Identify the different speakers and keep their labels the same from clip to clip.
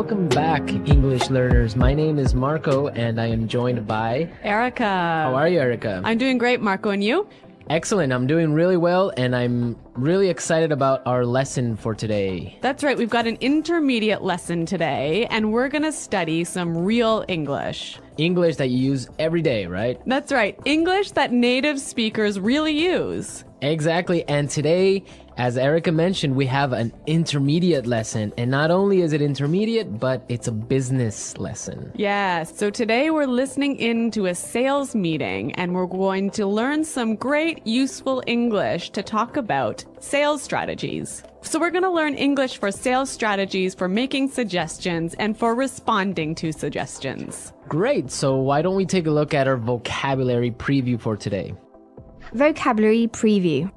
Speaker 1: Welcome back, English learners. My name is Marco, and I am joined by
Speaker 2: Erica.
Speaker 1: How are you, Erica?
Speaker 2: I'm doing great, Marco, and you?
Speaker 1: Excellent. I'm doing really well, and I'm really excited about our lesson for today.
Speaker 2: That's right. We've got an intermediate lesson today, and we're going to study some real English.
Speaker 1: English that you use every day, right?
Speaker 2: That's right. English that native speakers really use.
Speaker 1: Exactly. And today, as Erica mentioned, we have an intermediate lesson. And not only is it intermediate, but it's a business lesson.
Speaker 2: Yes. So today we're listening in to a sales meeting, and we're going to learn some great useful English to talk about sales strategies. So we're going to learn English for sales strategies, for making suggestions, and for responding to suggestions.
Speaker 1: Great. So why don't we take a look at our vocabulary preview for today?
Speaker 3: Vocabulary preview.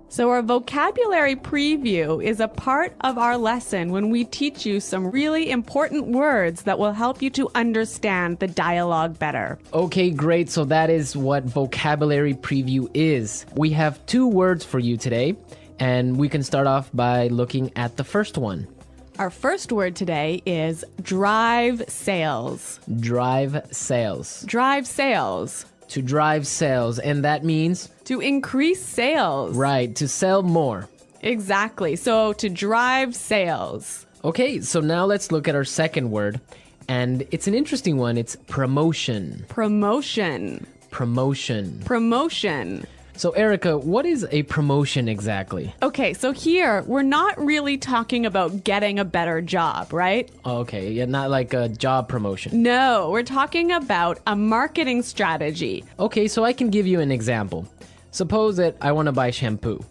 Speaker 2: So our vocabulary preview is a part of our lesson when we teach you some really important words that will help you to understand the dialogue better.
Speaker 1: Okay, great. So that is what vocabulary preview is. We have 2 words for you today, and we can start off by looking at the first one.
Speaker 2: Our first word today is drive sales.
Speaker 1: Drive sales.
Speaker 2: Drive sales.
Speaker 1: To drive sales, and that means?
Speaker 2: To increase sales.
Speaker 1: Right, to sell more.
Speaker 2: Exactly. So to drive sales.
Speaker 1: Okay, so now let's look at our second word, and it's an interesting one. It's promotion.
Speaker 2: Promotion.
Speaker 1: Promotion.
Speaker 2: Promotion.
Speaker 1: So Erica, what is a promotion exactly?
Speaker 2: Okay, so here we're not really talking about getting a better job, right?
Speaker 1: Okay, yeah, not like a job promotion.
Speaker 2: No, we're talking about a marketing strategy.
Speaker 1: Okay, so I can give you an example. Suppose that I want to buy shampoo.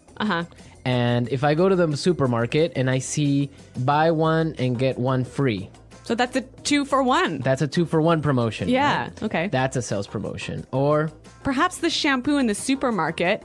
Speaker 1: And if I go to the supermarket and I see buy one and get one free.
Speaker 2: So that's a 2-for-1.
Speaker 1: That's a 2-for-1 promotion.
Speaker 2: Yeah,
Speaker 1: right?
Speaker 2: okay.
Speaker 1: That's a sales promotion. Or
Speaker 2: perhaps the shampoo in the supermarket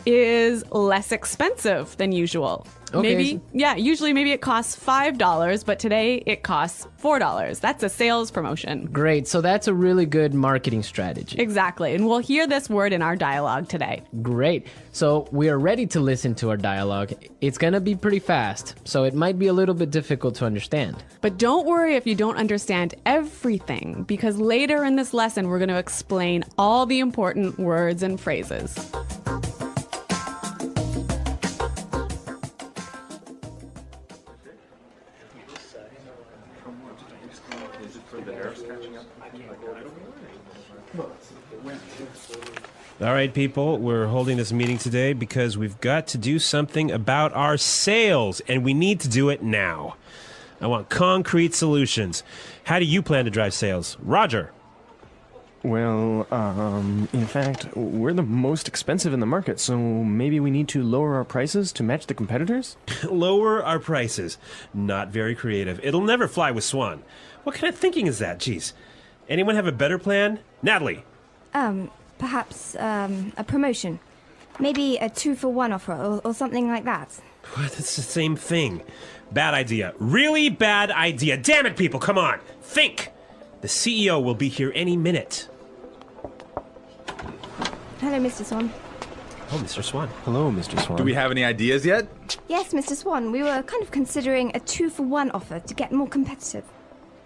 Speaker 2: is less expensive than usual.
Speaker 1: Okay.
Speaker 2: Usually maybe it costs $5, but today it costs $4. That's a sales promotion.
Speaker 1: Great. So that's a really good marketing strategy.
Speaker 2: Exactly. And we'll hear this word in our dialogue today.
Speaker 1: Great. So we are ready to listen to our dialogue. It's going to be pretty fast, so it might be a little bit difficult to understand.
Speaker 2: But don't worry if you don't understand everything, because later in this lesson, we're going to explain all the important words and phrases.
Speaker 4: All right, people, we're holding this meeting today because we've got to do something about our sales, and we need to do it now. I want concrete solutions. How do you plan to drive sales? Roger.
Speaker 5: Well, in fact, we're the most expensive in the market, so maybe we need to lower our prices to match the competitors?
Speaker 4: Lower our prices. Not very creative. It'll never fly with Swan. What kind of thinking is that? Jeez. Anyone have a better plan? Natalie.
Speaker 3: Perhaps a promotion. Maybe a 2-for-1 offer or something like that.
Speaker 4: What? It's the same thing. Bad idea. Really bad idea. Damn it, people, come on. Think. The CEO will be here any minute.
Speaker 3: Hello, Mr. Swan.
Speaker 4: Oh, Mr. Swan.
Speaker 5: Hello, Mr. Swan.
Speaker 6: Do we have any ideas yet?
Speaker 3: Yes, Mr. Swan. We were kind of considering a 2-for-1 offer to get more competitive.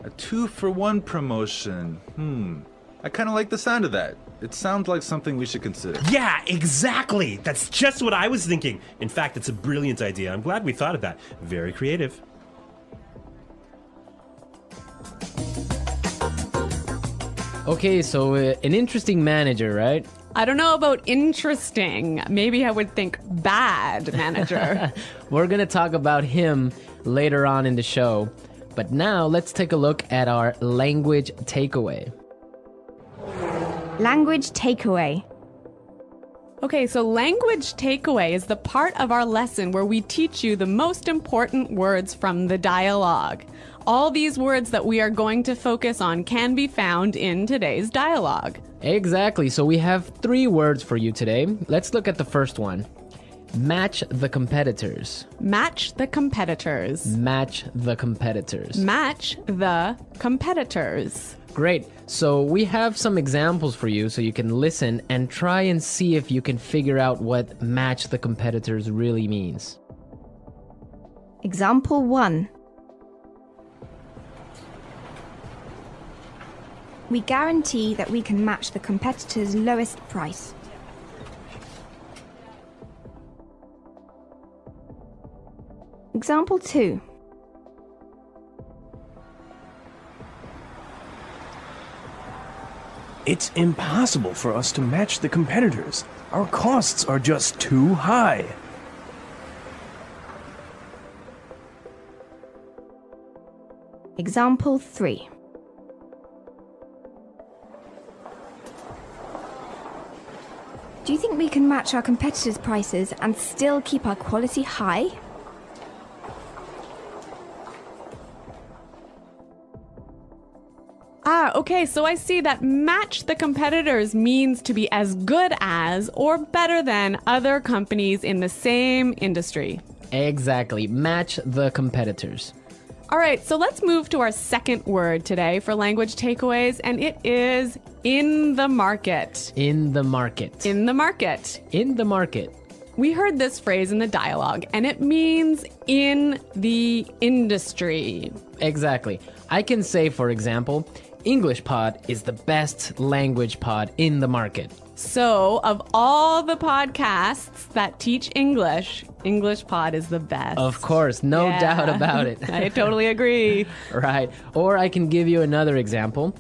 Speaker 6: A 2-for-1 promotion. I kind of like the sound of that. It sounds like something we should consider.
Speaker 4: Yeah, exactly. That's just what I was thinking. In fact, it's a brilliant idea. I'm glad we thought of that. Very creative.
Speaker 1: Okay, so an interesting manager, right?
Speaker 2: I don't know about interesting. Maybe I would think bad manager.
Speaker 1: We're going to talk about him later on in the show. But now let's take a look at our language takeaway.
Speaker 3: Language takeaway.
Speaker 2: Okay, so language takeaway is the part of our lesson where we teach you the most important words from the dialogue. All these words that we are going to focus on can be found in today's dialogue.
Speaker 1: Exactly. So we have 3 words for you today. Let's look at the first one. Match the competitors.
Speaker 2: Match the competitors.
Speaker 1: Match the competitors.
Speaker 2: Match the competitors.
Speaker 1: Great. So we have some examples for you so you can listen and try and see if you can figure out what match the competitors really means.
Speaker 3: Example 1. We guarantee that we can match the competitor's lowest price. Example 2.
Speaker 5: It's impossible for us to match the competitors. Our costs are just too high.
Speaker 3: Example 3. Do you think we can match our competitors' prices and still keep our quality high?
Speaker 2: Okay, so I see that match the competitors means to be as good as or better than other companies in the same industry.
Speaker 1: Exactly. Match the competitors.
Speaker 2: All right, so let's move to our second word today for language takeaways, and it is in the market.
Speaker 1: In the market.
Speaker 2: In the market.
Speaker 1: In the market.
Speaker 2: We heard this phrase in the dialogue, and it means in the industry.
Speaker 1: Exactly. I can say, for example, English Pod is the best language pod in the market.
Speaker 2: So, of all the podcasts that teach English, English Pod is the best.
Speaker 1: Of course, no doubt about it.
Speaker 2: I totally agree.
Speaker 1: Right. Or I can give you another example.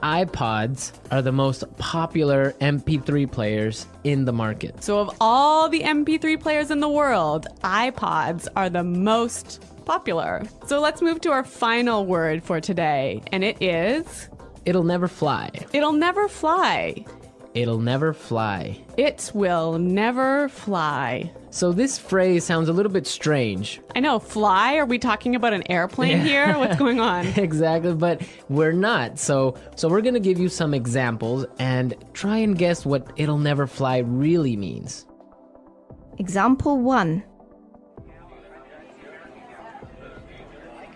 Speaker 1: iPods are the most popular MP3 players in the market.
Speaker 2: So, of all the MP3 players in the world, iPods are the most popular. So let's move to our final word for today, and it is...
Speaker 1: It'll never fly.
Speaker 2: It'll never fly.
Speaker 1: It'll never fly.
Speaker 2: It will never fly.
Speaker 1: So this phrase sounds a little bit strange.
Speaker 2: I know, fly? Are we talking about an airplane here? What's going on?
Speaker 1: Exactly, but we're not. So we're going to give you some examples and try and guess what it'll never fly really means.
Speaker 3: Example 1.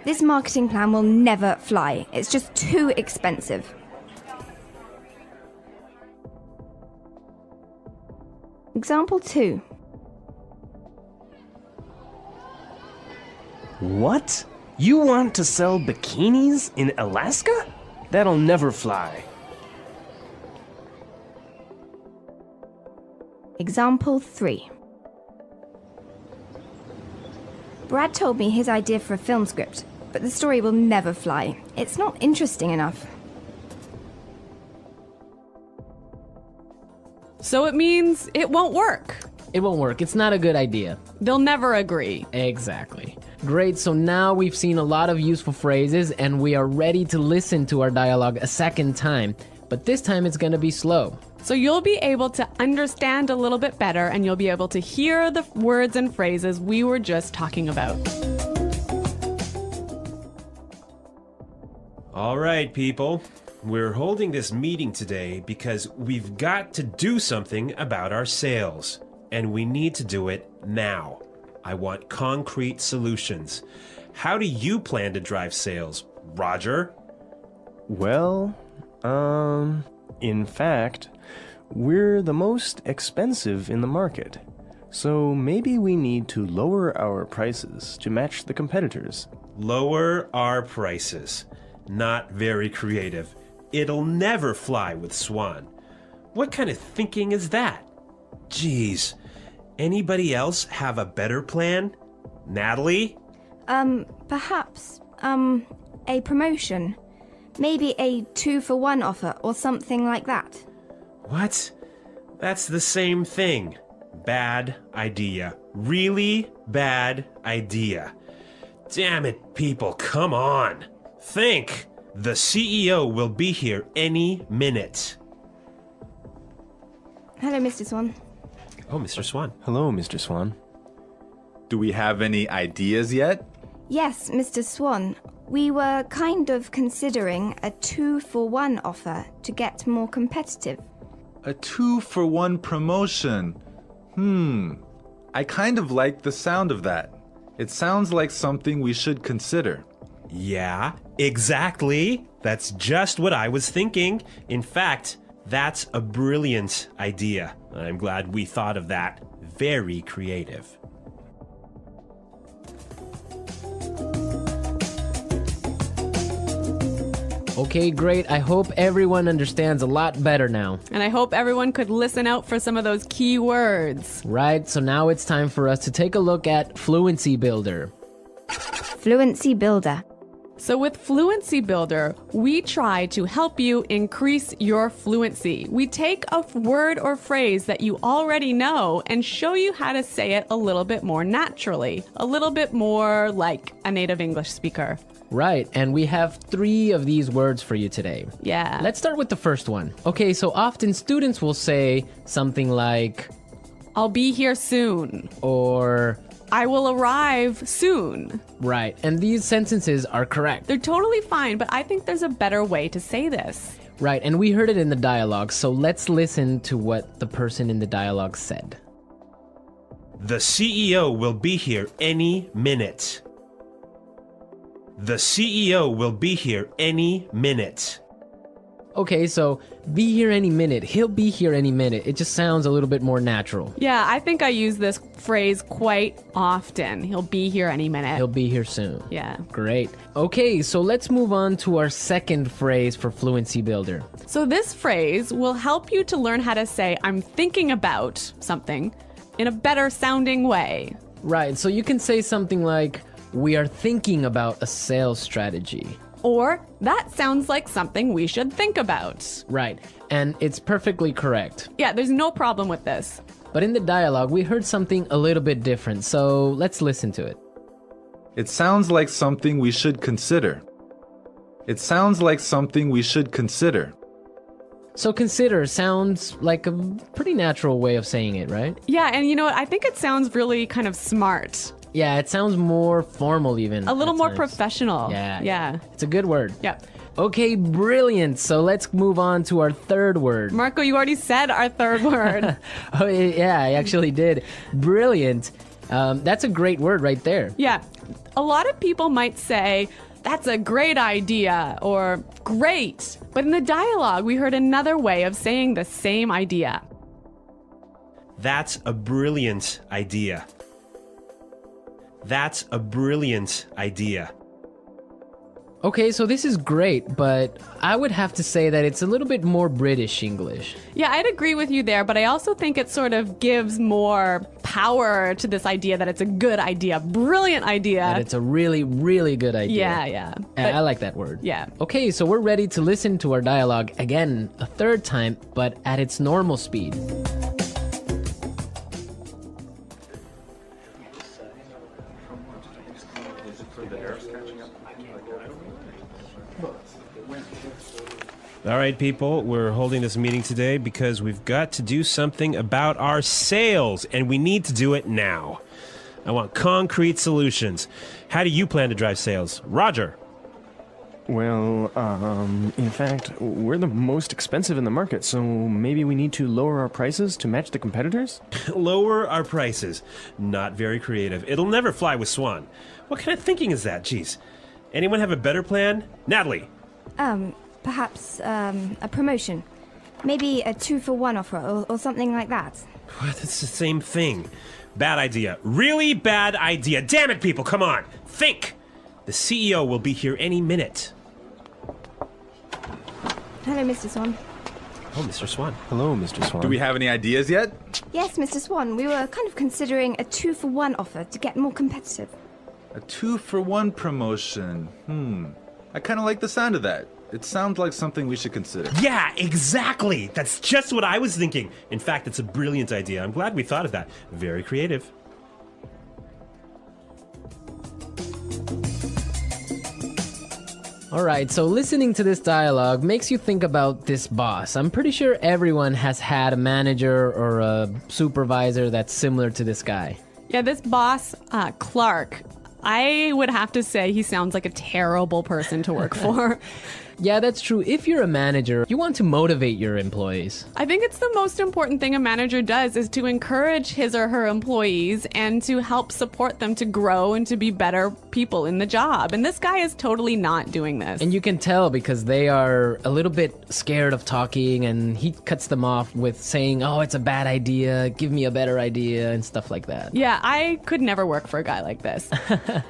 Speaker 3: This marketing plan will never fly. It's just too expensive. Example 2.
Speaker 5: What? You want to sell bikinis in Alaska? That'll never fly.
Speaker 3: Example 3. Brad told me his idea for a film script, but the story will never fly. It's not interesting enough.
Speaker 2: So it means it won't work.
Speaker 1: It won't work. It's not a good idea.
Speaker 2: They'll never agree.
Speaker 1: Exactly. Great, so now we've seen a lot of useful phrases and we are ready to listen to our dialogue a second time. But this time it's going to be slow.
Speaker 2: So you'll be able to understand a little bit better and you'll be able to hear the words and phrases we were just talking about.
Speaker 4: All right, people. We're holding this meeting today because we've got to do something about our sales. And we need to do it now. I want concrete solutions. How do you plan to drive sales, Roger?
Speaker 5: Well, in fact, we're the most expensive in the market. So maybe we need to lower our prices to match the competitors.
Speaker 4: Lower our prices. Not very creative. It'll never fly with Swan. What kind of thinking is that? Geez. Anybody else have a better plan? Natalie?
Speaker 3: Perhaps, a promotion. Maybe a 2-for-1 offer or something like that.
Speaker 4: What? That's the same thing. Bad idea. Really bad idea. Damn it, people, come on. Think. The CEO will be here any minute.
Speaker 3: Hello, Mr. Swan.
Speaker 4: Oh, Mr. Swan.
Speaker 5: Hello, Mr. Swan.
Speaker 6: Do we have any ideas yet?
Speaker 3: Yes, Mr. Swan. We were kind of considering a 2-for-1 offer to get more competitive.
Speaker 6: A 2-for-1 promotion. I kind of like the sound of that. It sounds like something we should consider.
Speaker 4: Yeah, exactly. That's just what I was thinking. In fact, that's a brilliant idea. I'm glad we thought of that. Very creative.
Speaker 1: Okay, great. I hope everyone understands a lot better now.
Speaker 2: And I hope everyone could listen out for some of those key words.
Speaker 1: Right, so now it's time for us to take a look at Fluency Builder.
Speaker 3: Fluency Builder.
Speaker 2: So with Fluency Builder, we try to help you increase your fluency. We take a word or phrase that you already know and show you how to say it a little bit more naturally, a little bit more like a native English speaker.
Speaker 1: Right, and we have 3 of these words for you today.
Speaker 2: Yeah.
Speaker 1: Let's start with the first one. Okay, so often students will say something like,
Speaker 2: I'll be here soon.
Speaker 1: or...
Speaker 2: I will arrive soon.
Speaker 1: Right, and these sentences are correct.
Speaker 2: They're totally fine, but I think there's a better way to say this.
Speaker 1: Right, and we heard it in the dialogue, so let's listen to what the person in the dialogue said.
Speaker 4: The CEO will be here any minute. The CEO will be here any minute.
Speaker 1: Okay, so be here any minute. He'll be here any minute. It just sounds a little bit more natural.
Speaker 2: Yeah, I think I use this phrase quite often. He'll be here any minute.
Speaker 1: He'll be here soon.
Speaker 2: Yeah.
Speaker 1: Great. Okay, so let's move on to our second phrase for Fluency Builder.
Speaker 2: So this phrase will help you to learn how to say, I'm thinking about something in a better sounding way.
Speaker 1: Right, so you can say something like, we are thinking about a sales strategy.
Speaker 2: Or, that sounds like something we should think about.
Speaker 1: Right, and it's perfectly correct.
Speaker 2: Yeah, there's no problem with this.
Speaker 1: But in the dialogue, we heard something a little bit different, so let's listen to it.
Speaker 6: It sounds like something we should consider. It sounds like something we should consider.
Speaker 1: So consider sounds like a pretty natural way of saying it, right?
Speaker 2: Yeah, and you know what? I think it sounds really kind of smart.
Speaker 1: Yeah, it sounds more formal even.
Speaker 2: A little
Speaker 1: at
Speaker 2: more
Speaker 1: times.
Speaker 2: professional.
Speaker 1: Yeah.
Speaker 2: Yeah.
Speaker 1: It's a good word.
Speaker 2: Yeah.
Speaker 1: Okay, brilliant. So let's move on to our third word.
Speaker 2: Marco, you already said our third word.
Speaker 1: Oh, yeah, I actually did. Brilliant. That's a great word right there.
Speaker 2: Yeah. A lot of people might say, that's a great idea, or great. But in the dialogue, we heard another way of saying the same idea.
Speaker 4: That's a brilliant idea. That's a brilliant idea.
Speaker 1: Okay, so this is great, but I would have to say that it's a little bit more British English.
Speaker 2: Yeah, I'd agree with you there, but I also think it sort of gives more power to this idea that it's a good idea, brilliant idea.
Speaker 1: That it's a really, really good idea.
Speaker 2: Yeah.
Speaker 1: And
Speaker 2: But-
Speaker 1: I like that word.
Speaker 2: Yeah.
Speaker 1: Okay, so we're ready to listen to our dialogue again a third time, but at its normal speed.
Speaker 4: All right, people, we're holding this meeting today because we've got to do something about our sales, and we need to do it now. I want concrete solutions. How do you plan to drive sales? Roger.
Speaker 5: Well, in fact, we're the most expensive in the market, so maybe we need to lower our prices to match the competitors?
Speaker 4: Lower our prices. Not very creative. It'll never fly with Swan. What kind of thinking is that? Jeez. Anyone have a better plan? Natalie.
Speaker 3: Perhaps a promotion. Maybe a 2-for-1 offer or something like that.
Speaker 4: What? It's the same thing. Bad idea. Really bad idea. Damn it, people, come on. Think. The CEO will be here any minute.
Speaker 3: Hello, Mr. Swan.
Speaker 4: Oh, Mr. Swan.
Speaker 5: Hello, Mr. Swan.
Speaker 6: Do we have any ideas yet?
Speaker 3: Yes, Mr. Swan, we were kind of considering a 2-for-1 offer to get more competitive.
Speaker 6: A 2-for-1 promotion. I kind of like the sound of that. It sounds like something we should consider.
Speaker 4: Yeah, exactly. That's just what I was thinking. In fact, it's a brilliant idea. I'm glad we thought of that. Very creative.
Speaker 1: All right, so listening to this dialogue makes you think about this boss. I'm pretty sure everyone has had a manager or a supervisor that's similar to this guy.
Speaker 2: Yeah, this boss, Clark, I would have to say he sounds like a terrible person to work for.
Speaker 1: Yeah, that's true. If you're a manager, you want to motivate your employees.
Speaker 2: I think it's the most important thing a manager does is to encourage his or her employees and to help support them to grow and to be better people in the job. And this guy is totally not doing this.
Speaker 1: And you can tell because they are a little bit scared of talking, and he cuts them off with saying, oh, it's a bad idea, give me a better idea, and stuff like that.
Speaker 2: Yeah, I could never work for a guy like this.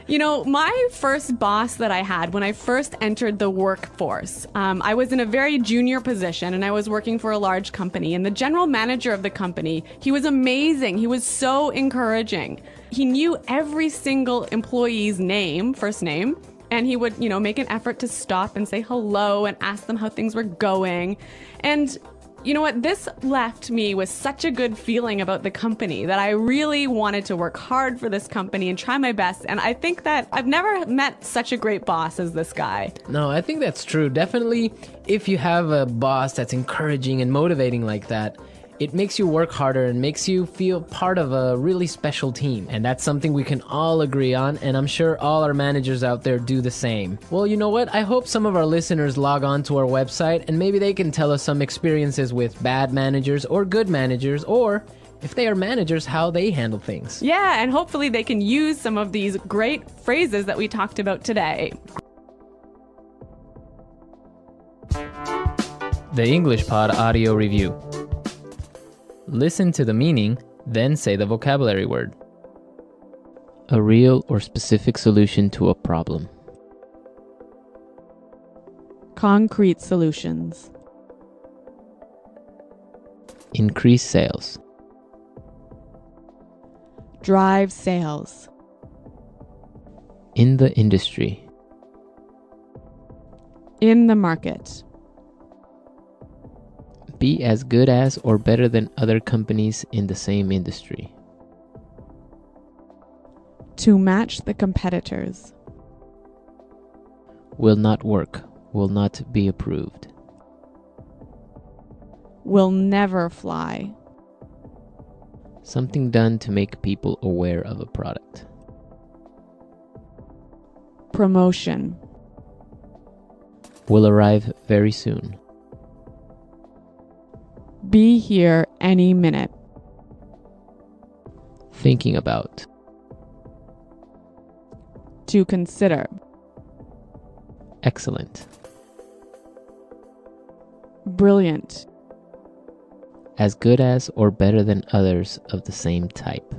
Speaker 2: You know, my first boss that I had when I first entered the workforce, course. I was in a very junior position and I was working for a large company, and the general manager of the company, he was amazing. He was so encouraging. He knew every single employee's name, first name, and he would, make an effort to stop and say hello and ask them how things were going. And you know what? This left me with such a good feeling about the company that I really wanted to work hard for this company and try my best. And I think that I've never met such a great boss as this guy.
Speaker 1: No, I think that's true. Definitely, if you have a boss that's encouraging and motivating like that, it makes you work harder and makes you feel part of a really special team. And that's something we can all agree on, and I'm sure all our managers out there do the same. Well, you know what? I hope some of our listeners log on to our website and maybe they can tell us some experiences with bad managers or good managers, or if they are managers, how they handle things.
Speaker 2: Yeah, and hopefully they can use some of these great phrases that we talked about today.
Speaker 1: The English Pod Audio Review. Listen to the meaning, then say the vocabulary word. A real or specific solution to a problem.
Speaker 2: Concrete solutions.
Speaker 1: Increase sales.
Speaker 2: Drive sales.
Speaker 1: In the industry.
Speaker 2: In the market.
Speaker 1: Be as good as or better than other companies in the same industry.
Speaker 2: To match the competitors.
Speaker 1: Will not work. Will not be approved.
Speaker 2: Will never fly.
Speaker 1: Something done to make people aware of a product.
Speaker 2: Promotion.
Speaker 1: Will arrive very soon.
Speaker 2: Be here any minute.
Speaker 1: Thinking about.
Speaker 2: To consider.
Speaker 1: Excellent.
Speaker 2: Brilliant.
Speaker 1: As good as or better than others of the same type.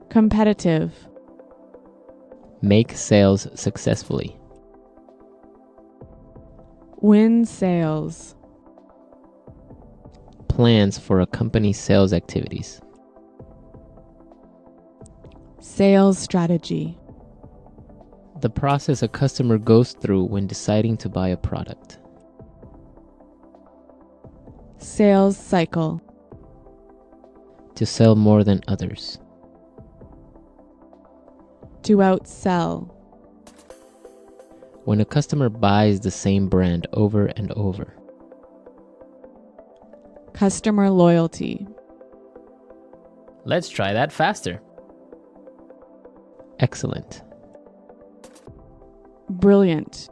Speaker 2: Competitive.
Speaker 1: Make sales successfully.
Speaker 2: Win sales.
Speaker 1: Plans for a company's sales activities.
Speaker 2: Sales strategy.
Speaker 1: The process a customer goes through when deciding to buy a product.
Speaker 2: Sales cycle.
Speaker 1: To sell more than others.
Speaker 2: To outsell.
Speaker 1: When a customer buys the same brand over and over.
Speaker 2: Customer loyalty.
Speaker 1: Let's try that faster. Excellent.
Speaker 2: Brilliant.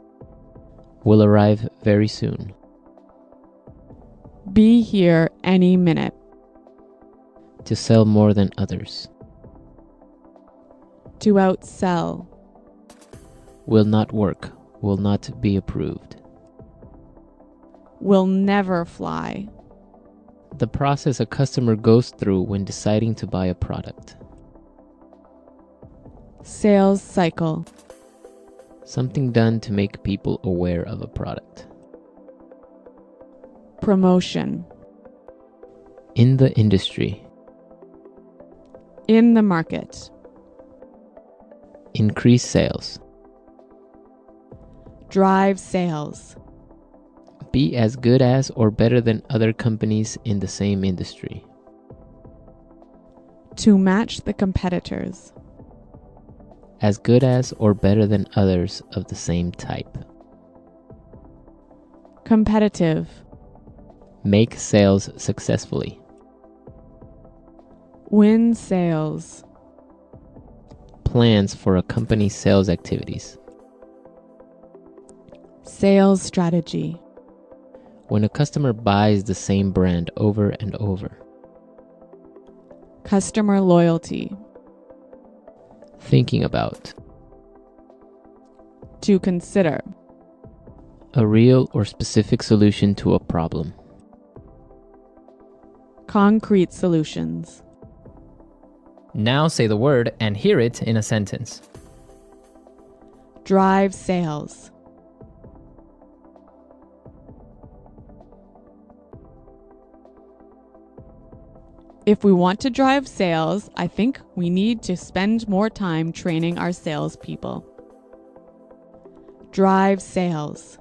Speaker 1: Will arrive very soon.
Speaker 2: Be here any minute.
Speaker 1: To sell more than others.
Speaker 2: To outsell.
Speaker 1: Will not work. Will not be approved.
Speaker 2: Will never fly.
Speaker 1: The process a customer goes through when deciding to buy a product.
Speaker 2: Sales cycle.
Speaker 1: Something done to make people aware of a product.
Speaker 2: Promotion.
Speaker 1: In the industry.
Speaker 2: In the market.
Speaker 1: Increase sales.
Speaker 2: Drive sales.
Speaker 1: Be as good as or better than other companies in the same industry.
Speaker 2: To match the competitors.
Speaker 1: As good as or better than others of the same type.
Speaker 2: Competitive.
Speaker 1: Make sales successfully.
Speaker 2: Win sales.
Speaker 1: Plans for a company's sales activities.
Speaker 2: Sales strategy.
Speaker 1: When a customer buys the same brand over and over.
Speaker 2: Customer loyalty.
Speaker 1: Thinking about.
Speaker 2: To consider.
Speaker 1: A real or specific solution to a problem.
Speaker 2: Concrete solutions.
Speaker 1: Now say the word and hear it in a sentence.
Speaker 2: Drive sales. If we want to drive sales, I think we need to spend more time training our salespeople. Drive sales.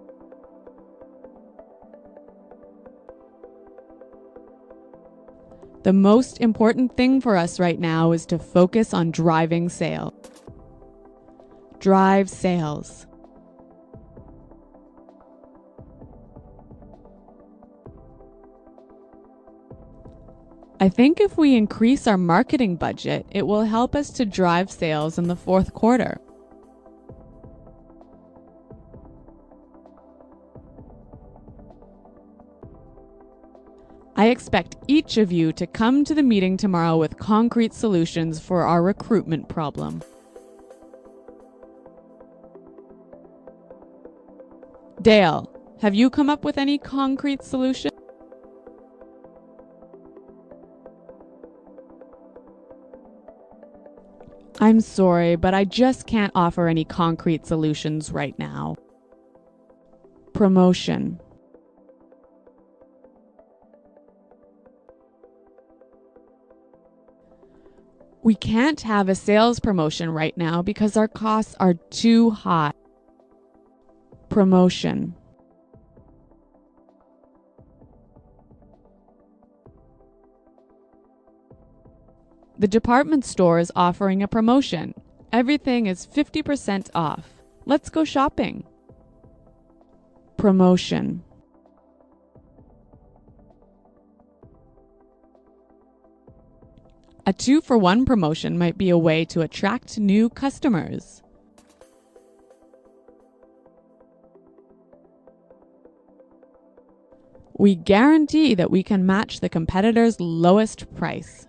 Speaker 2: The most important thing for us right now is to focus on driving sales. Drive sales. I think if we increase our marketing budget, it will help us to drive sales in the fourth quarter. I expect each of you to come to the meeting tomorrow with concrete solutions for our recruitment problem. Dale, have you come up with any concrete solution? I'm sorry, but I just can't offer any concrete solutions right now. Promotion. We can't have a sales promotion right now because our costs are too high. Promotion. The department store is offering a promotion. Everything is 50% off. Let's go shopping. Promotion. A 2-for-1 promotion might be a way to attract new customers. We guarantee that we can match the competitor's lowest price.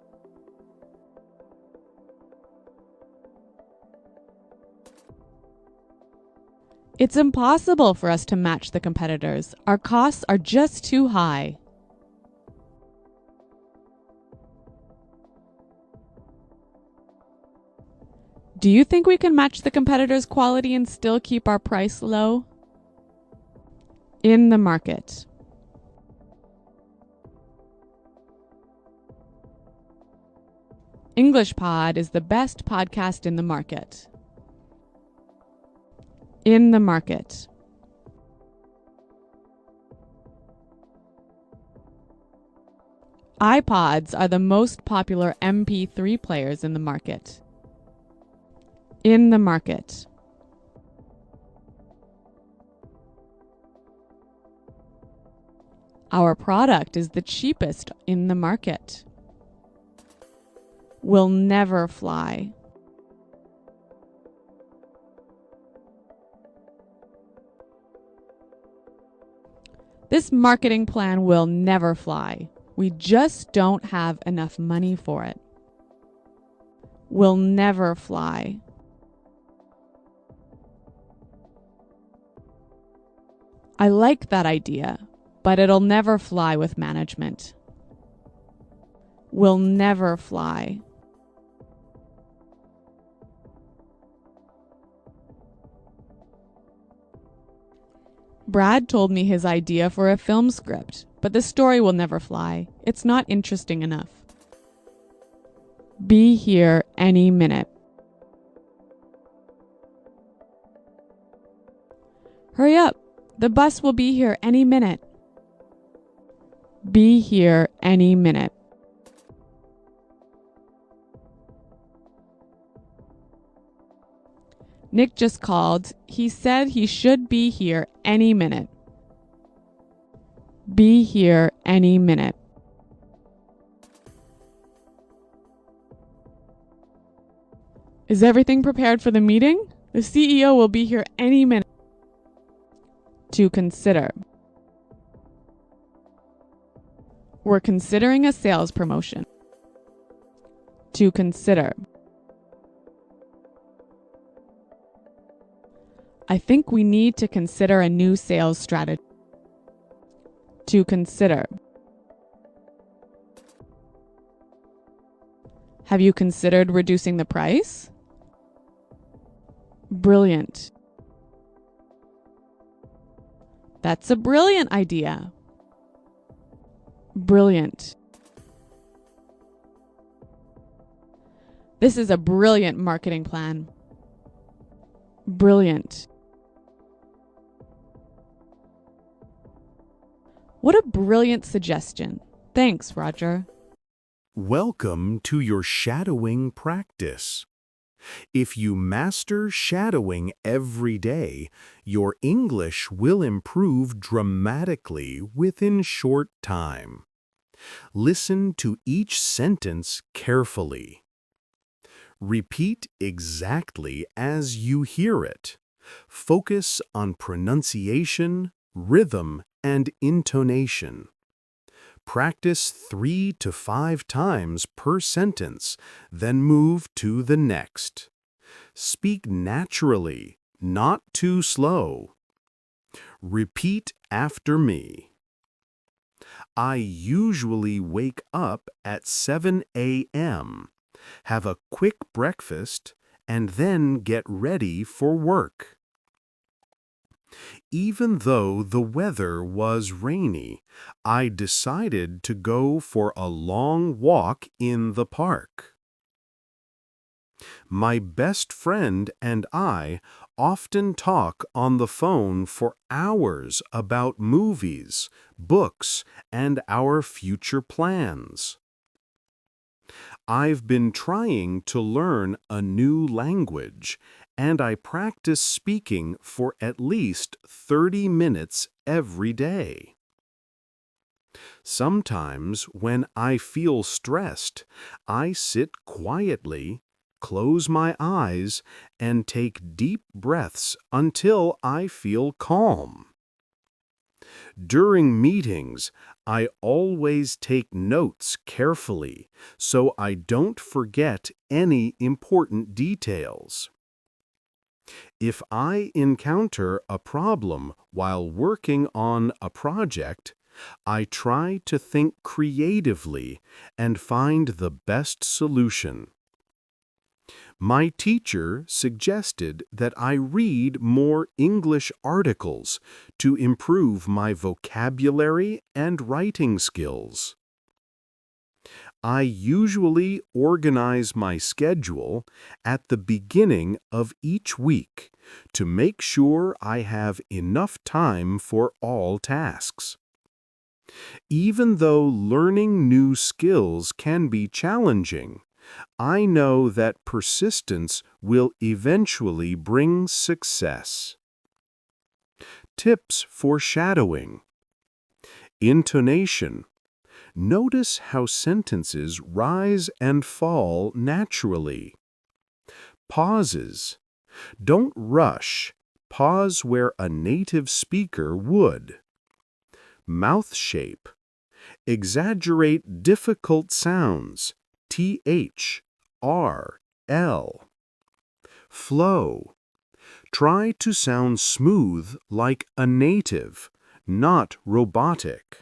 Speaker 2: It's impossible for us to match the competitors. Our costs are just too high. Do you think we can match the competitors' quality and still keep our price low? In the market. English Pod is the best podcast in the market. In the market. iPods are the most popular MP3 players in the market. In the market. Our product is the cheapest in the market. Will never fly. This marketing plan will never fly. We just don't have enough money for it. Will never fly. I like that idea, but it'll never fly with management. Will never fly. Brad told me his idea for a film script, but the story will never fly. It's not interesting enough. Be here any minute. Hurry up! The bus will be here any minute. Be here any minute. Nick just called. He said he should be here any minute. Be here any minute. Is everything prepared for the meeting? The CEO will be here any minute. To consider. We're considering a sales promotion. To consider. I think we need to consider a new sales strategy. To consider. Have you considered reducing the price? Brilliant. That's a brilliant idea. Brilliant. This is a brilliant marketing plan. Brilliant. What a brilliant suggestion. Thanks, Roger.
Speaker 7: Welcome to your shadowing practice. If you master shadowing every day, your English will improve dramatically within short time. Listen to each sentence carefully. Repeat exactly as you hear it. Focus on pronunciation, rhythm, and intonation. Practice 3 to 5 times per sentence, then move to the next. Speak naturally, not too slow. Repeat after me. I usually wake up at 7 a.m., have a quick breakfast, and then get ready for work. Even though the weather was rainy, I decided to go for a long walk in the park. My best friend and I often talk on the phone for hours about movies, books, and our future plans. I've been trying to learn a new language, and I practice speaking for at least 30 minutes every day. Sometimes when I feel stressed, I sit quietly, close my eyes, and take deep breaths until I feel calm. During meetings, I always take notes carefully so I don't forget any important details. If I encounter a problem while working on a project, I try to think creatively and find the best solution. My teacher suggested that I read more English articles to improve my vocabulary and writing skills. I usually organize my schedule at the beginning of each week to make sure I have enough time for all tasks. Even though learning new skills can be challenging, I know that persistence will eventually bring success. Tips for shadowing. Intonation. Notice how sentences rise and fall naturally. Pauses. Don't rush. Pause where a native speaker would. Mouth shape. Exaggerate difficult sounds. TH, R, L. Flow. Try to sound smooth like a native, not robotic.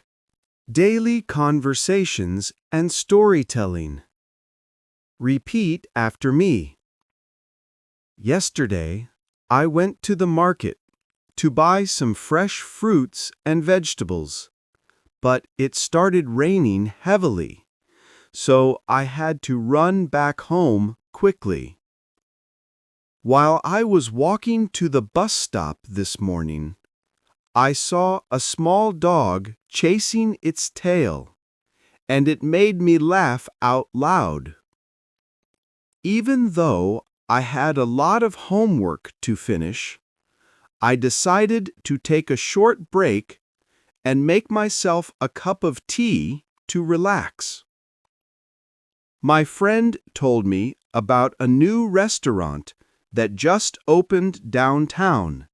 Speaker 7: Daily conversations and storytelling. Repeat after me. Yesterday, I went to the market to buy some fresh fruits and vegetables, but it started raining heavily, so I had to run back home quickly. While I was walking to the bus stop this morning, I saw a small dog chasing its tail, and it made me laugh out loud. Even though I had a lot of homework to finish, I decided to take a short break and make myself a cup of tea to relax. My friend told me about a new restaurant that just opened downtown,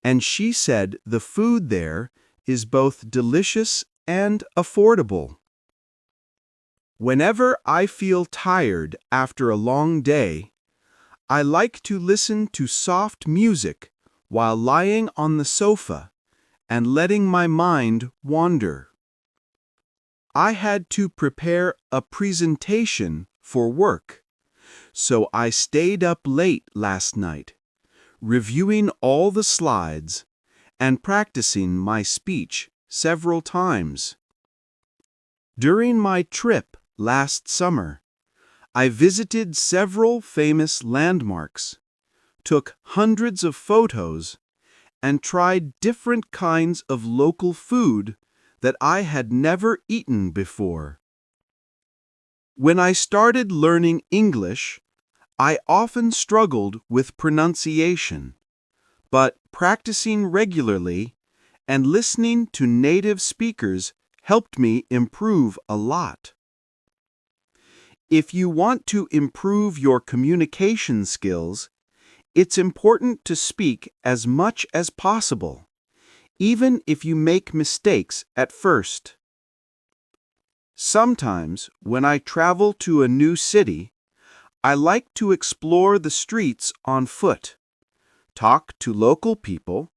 Speaker 7: and she said the food there is both delicious and affordable. Whenever I feel tired after a long day, I like to listen to soft music while lying on the sofa and letting my mind wander. I had to prepare a presentation for work, so I stayed up late last night, reviewing all the slides and practicing my speech several times. During my trip last summer, I visited several famous landmarks, took hundreds of photos, and tried different kinds of local food that I had never eaten before. When I started learning English, I often struggled with pronunciation, but practicing regularly and listening to native speakers helped me improve a lot. If you want to improve your communication skills, it's important to speak as much as possible, even if you make mistakes at first. Sometimes, when I travel to a new city, I like to explore the streets on foot, talk to local people,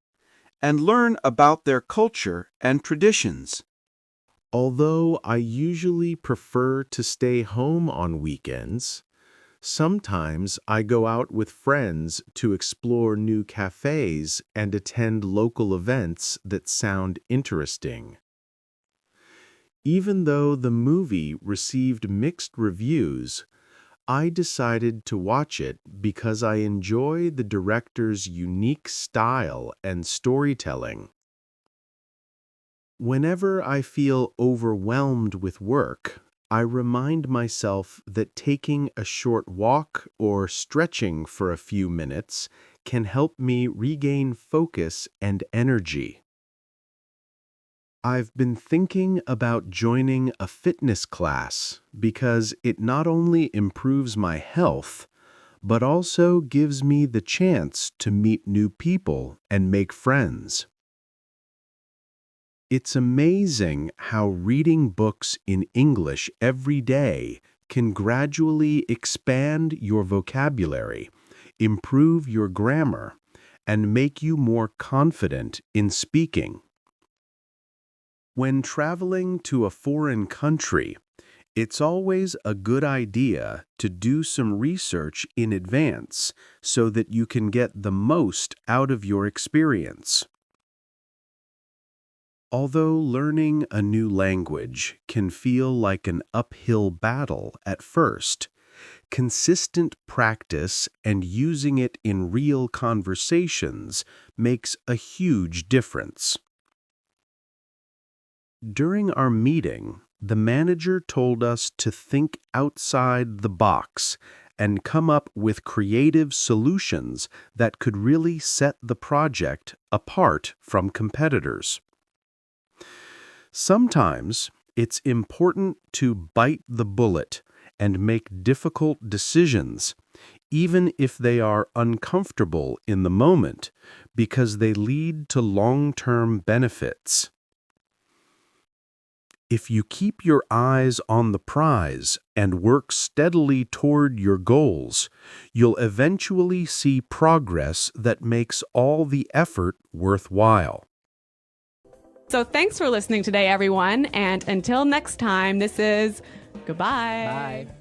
Speaker 7: and learn about their culture and traditions.
Speaker 8: Although I usually prefer to stay home on weekends, sometimes I go out with friends to explore new cafes and attend local events that sound interesting. Even though the movie received mixed reviews, I decided to watch it because I enjoy the director's unique style and storytelling. Whenever I feel overwhelmed with work, I remind myself that taking a short walk or stretching for a few minutes can help me regain focus and energy. I've been thinking about joining a fitness class because it not only improves my health, but also gives me the chance to meet new people and make friends. It's amazing how reading books in English every day can gradually expand your vocabulary, improve your grammar, and make you more confident in speaking. When traveling to a foreign country, it's always a good idea to do some research in advance so that you can get the most out of your experience. Although learning a new language can feel like an uphill battle at first, consistent practice and using it in real conversations makes a huge difference. During our meeting, the manager told us to think outside the box and come up with creative solutions that could really set the project apart from competitors. Sometimes it's important to bite the bullet and make difficult decisions, even if they are uncomfortable in the moment, because they lead to long-term benefits. If you keep your eyes on the prize and work steadily toward your goals, you'll eventually see progress that makes all the effort worthwhile.
Speaker 2: So thanks for listening today, everyone. And until next time, this is goodbye.
Speaker 1: Bye.